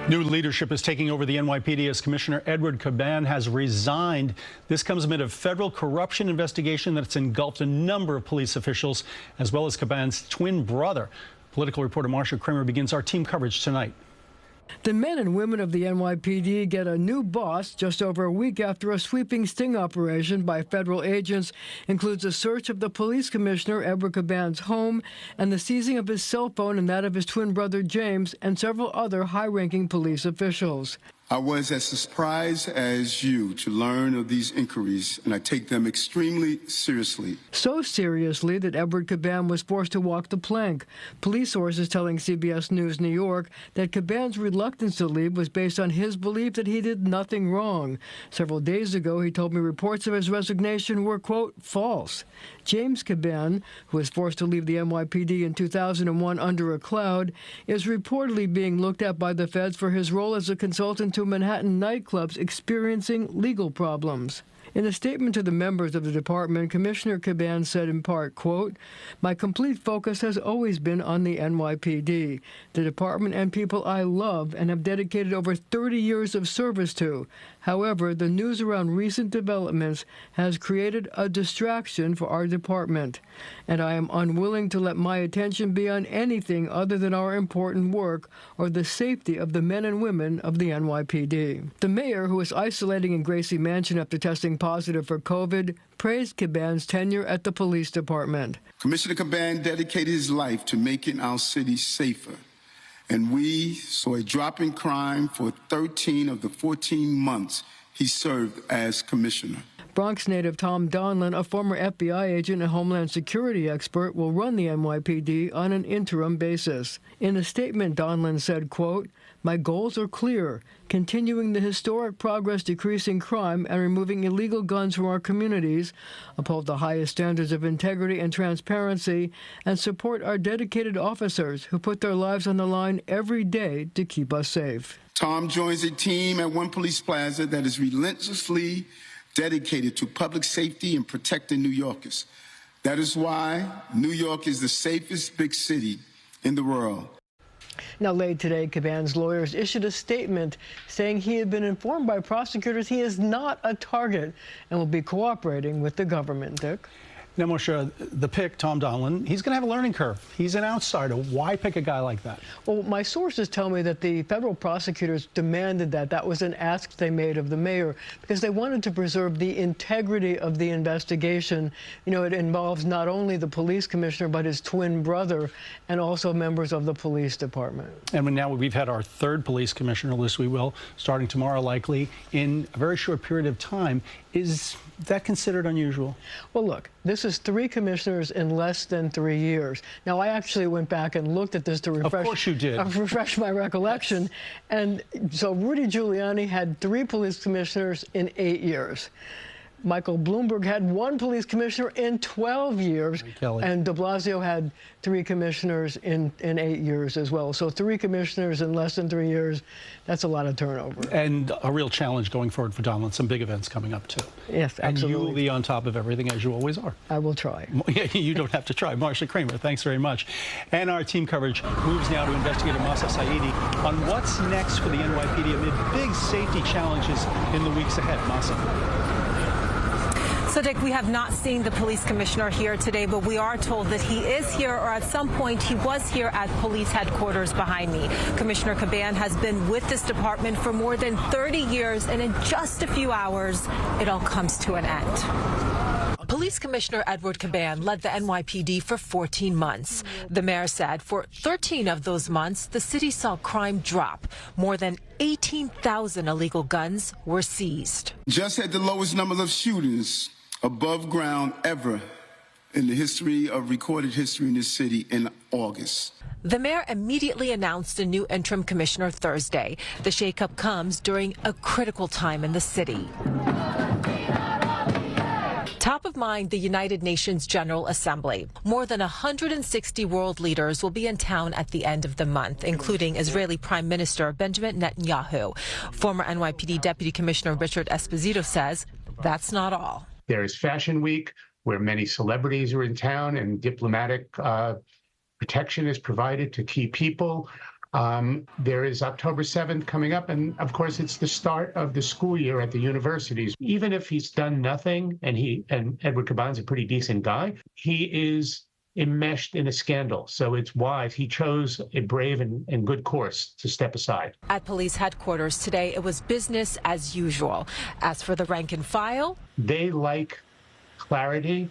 New leadership is taking over the NYPD as Commissioner Edward Caban has resigned. This comes amid a federal corruption investigation that's engulfed a number of police officials, as well as Caban's twin brother. Political reporter Marcia Kramer begins our team coverage tonight. The men and women of the NYPD get a new boss just over a week after a sweeping sting operation by federal agents includes a search of the police commissioner, Edward Caban's home, and the seizing of his cell phone and that of his twin brother, James, and several other high-ranking police officials. I was as surprised as you to learn of these inquiries, and I take them extremely seriously. So seriously that Edward Caban was forced to walk the plank. Police sources telling CBS News New York that Caban's reluctance to leave was based on his belief that he did nothing wrong. Several days ago, he told me reports of his resignation were, quote, false. James Caban, who was forced to leave the NYPD in 2001 under a cloud, is reportedly being looked at by the feds for his role as a consultant to Manhattan nightclubs experiencing legal problems. In a statement to the members of the department, Commissioner Caban said in part, quote, "My complete focus has always been on the NYPD, the department and people I love and have dedicated over 30 years of service to. However, the news around recent developments has created a distraction for our department, and I am unwilling to let my attention be on anything other than our important work or the safety of the men and women of the NYPD." The mayor, who is isolating in Gracie Mansion after testing positive for COVID, praised Caban's tenure at the police department. Commissioner Caban dedicated his life to making our city safer, and we saw a drop in crime for 13 of the 14 months he served as commissioner. Bronx native Tom Donlin, a former FBI agent and Homeland Security expert, will run the NYPD on an interim basis. In a statement, Donlin said, quote, "My goals are clear, continuing the historic progress decreasing crime and removing illegal guns from our communities, uphold the highest standards of integrity and transparency, and support our dedicated officers who put their lives on the line every day to keep us safe." Tom joins a team at One Police Plaza that is relentlessly dedicated to public safety and protecting New Yorkers. That is why New York is the safest big city in the world. Now, late today, Caban's lawyers issued a statement saying he had been informed by prosecutors he is not a target and will be cooperating with the government. Dick? Now, Marcia, the pick, Tom Donlin, he's going to have a learning curve. He's an outsider. Why pick a guy like that? Well, my sources tell me that the federal prosecutors demanded that. That was an ask they made of the mayor because they wanted to preserve the integrity of the investigation. You know, it involves not only the police commissioner, but his twin brother and also members of the police department. And now we've had our third police commissioner, at least we will, starting tomorrow likely, in a very short period of time. Is that considered unusual? Well, look, this is 3 commissioners in less than 3 years. Now, I actually went back and looked at this to refresh. Of course you did. Refresh my recollection. And so Rudy Giuliani had 3 police commissioners in 8 years. Michael Bloomberg had 1 police commissioner in 12 years, and de Blasio had 3 commissioners in 8 years as well. So 3 commissioners in less than 3 years, that's a lot of turnover. And a real challenge going forward for Donlin. Some big events coming up, too. Yes, absolutely. And you will be on top of everything, as you always are. I will try. You don't have to try. Marcia Kramer, thanks very much. And our team coverage moves now to investigator Mahsa Saeidi on what's next for the NYPD amid big safety challenges in the weeks ahead. Mahsa. So, Dick, we have not seen the police commissioner here today, but we are told that he is here, or at some point he was here at police headquarters behind me. Commissioner Caban has been with this department for more than 30 years, and in just a few hours, it all comes to an end. Police Commissioner Edward Caban led the NYPD for 14 months. The mayor said for 13 of those months, the city saw crime drop. More than 18,000 illegal guns were seized. Just had the lowest number of shootings above ground ever in the history of recorded history in this city in August. The mayor immediately announced a new interim commissioner Thursday. The shakeup comes during a critical time in the city. Top of mind, the United Nations General Assembly. More than 160 world leaders will be in town at the end of the month, including Israeli Prime Minister Benjamin Netanyahu. Former NYPD Deputy Commissioner Richard Esposito says that's not all. There is Fashion Week, where many celebrities are in town and diplomatic protection is provided to key people. There is October 7th coming up, and of course, it's the start of the school year at the universities. Even if he's done nothing, and Edward Caban's a pretty decent guy, he is enmeshed in a scandal. So it's wise. He chose a brave and good course to step aside. At police headquarters today, it was business as usual. As for the rank and file, they like clarity.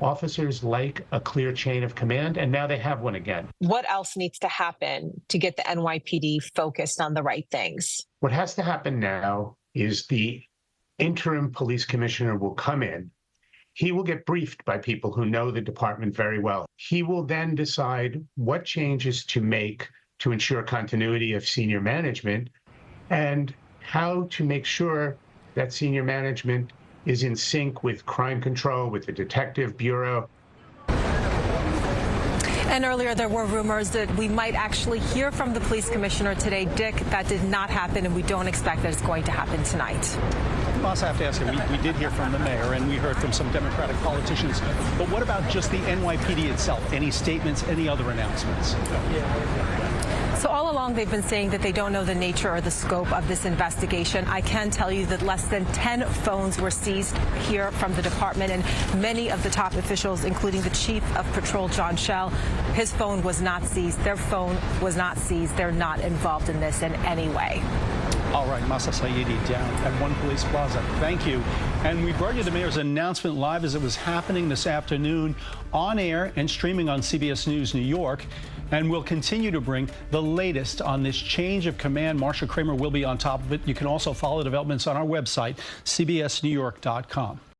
Officers like a clear chain of command, and now they have one again. What else needs to happen to get the NYPD focused on the right things? What has to happen now is the interim police commissioner will come in. He will get briefed by people who know the department very well. He will then decide what changes to make to ensure continuity of senior management and how to make sure that senior management is in sync with crime control, with the detective bureau. And earlier there were rumors that we might actually hear from the police commissioner today. Dick, that did not happen, and we don't expect that it's going to happen tonight. Mahsa, I have to ask you, we did hear from the mayor and we heard from some Democratic politicians, but what about just the NYPD itself? Any statements, any other announcements? So all along they've been saying that they don't know the nature or the scope of this investigation. I can tell you that less than 10 phones were seized here from the department, and many of the top officials, including the chief of patrol, John Schell, his phone was not seized. Their phone was not seized. They're not involved in this in any way. All right, Mahsa Saeidi down at One Police Plaza. Thank you. And we brought you the mayor's announcement live as it was happening this afternoon on air and streaming on CBS News New York. And we'll continue to bring the latest on this change of command. Marcia Kramer will be on top of it. You can also follow developments on our website, cbsnewyork.com.